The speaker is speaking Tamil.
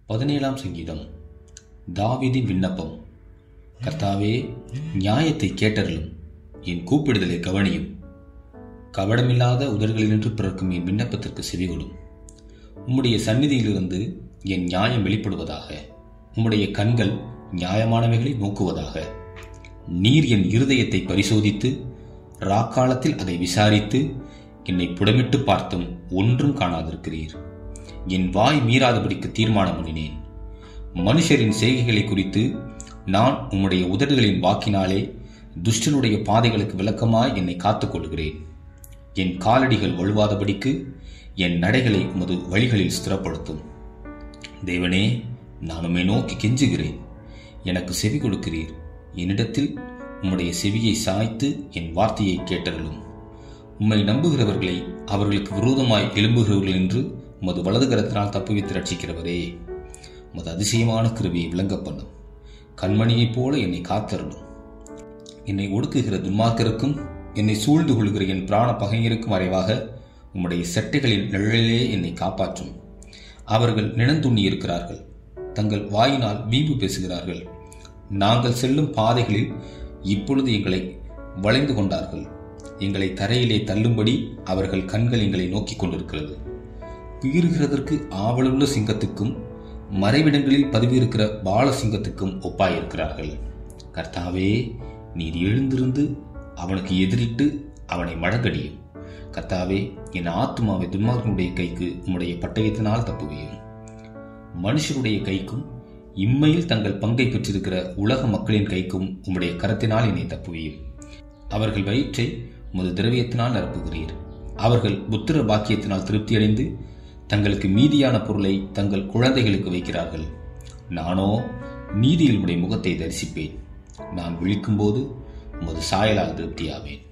17ஆம் சங்கீதம். தாவீதின் விண்ணப்பம். கர்த்தாவே, நியாயத்தை கேட்டருளும், என் கூப்பிடுதலை கவனியும். கபடமில்லாத உதடுகளினின்று பிறக்கும் என் விண்ணப்பத்திற்கு செவிகொடும். உம்முடைய சந்நிதியிலிருந்து என் நியாயம் வெளிப்படுவதாக. உம்முடைய கண்கள் நியாயமானவைகளை நோக்குவதாக. நீர் என் இருதயத்தை பரிசோதித்து ராக்காலத்தில் அதை விசாரித்து என்னை புடமிட்டு பார்த்தும் ஒன்றும் காணாதிருக்கிறீர். என் வாய் மீறாதபடிக்கு தீர்மானம் பண்ணினேன். மனுஷரின் செய்கைகளை குறித்து நான் உம்முடைய உதடுகளின் வாக்கினாலே துஷ்டனுடைய பாதைகளுக்கு விலக்கமாய் என்னை காத்துக் கொள்கிறேன். என் காலடிகள் வழுவாதபடிக்கு என் நடைகளை உமது வழிகளில் ஸ்திரப்படுத்தும். தேவனே, நான் உம்மை நோக்கி கெஞ்சுகிறேன். எனக்கு செவி கொடுக்கிறீர். என்னிடத்தில் உம்முடைய செவியை சாய்த்து என் வார்த்தையை கேட்டருளும். உம்மை நம்புகிறவர்களை அவர்களுக்கு விரோதமாய் எழும்புகிறவர்கள் என்று உமது வலது கரத்தினால் தப்புவித்து ரட்சிக்கிறவரே, உமது அதிசயமான கிருபையை விளங்க பண்ணும். கண்மணியைப் போல என்னை காத்தருளும். என்னை ஒடுக்குகிற துன்மார்க்கருக்கும் என்னை சூழ்ந்து கொள்கிற என் பிராண பகைஞருக்கும் மறைவாக உம்முடைய செட்டைகளின் நிழலிலே என்னை காப்பாற்றும். அவர்கள் நினந்துண்ணி இருக்கிறார்கள், தங்கள் வாயினால் வீம்பு பேசுகிறார்கள். நாங்கள் செல்லும் பாதைகளில் இப்பொழுது எங்களை வளைந்து கொண்டார்கள். எங்களை தரையிலே தள்ளும்படி அவர்கள் கண்கள் எங்களை நோக்கிக் கொண்டிருக்கிறது. பீறுகிறதற்கு ஆவலுள்ள சிங்கத்துக்கும் மறைவிடங்களில் பதவியிருக்கிற பால சிங்கத்துக்கும் ஒப்பாயிருக்கிறார்கள். கர்த்தாவே, நீர் எழுந்திருந்து அவனுக்கு எதிரிட்டு அவனை மழங்கடியும். கர்த்தாவே, என் ஆத்துமாவை துன்மார்க்கனுடைய கைக்கு உம்முடைய பட்டயத்தினால் தப்புவியும். மனுஷருடைய கைக்கும் இம்மையில் தங்கள் பங்கை பெற்றிருக்கிற உலக மக்களின் கைக்கும் உம்முடைய கரத்தினால் என்னை தப்புவியும். அவர்கள் வயிற்றை உமது திரவியத்தினால் நிரப்புகிறீர். அவர்கள் புத்திர பாக்கியத்தினால் திருப்தியடைந்து தங்களுக்கு மீதியான பொருளை தங்கள் குழந்தைகளுக்கு வைக்கிறார்கள். நானோ நீதியில் உடைய முகத்தை தரிசிப்பேன். நான் விழிக்கும்போது உமது சாயலால் திருப்தியாவேன்.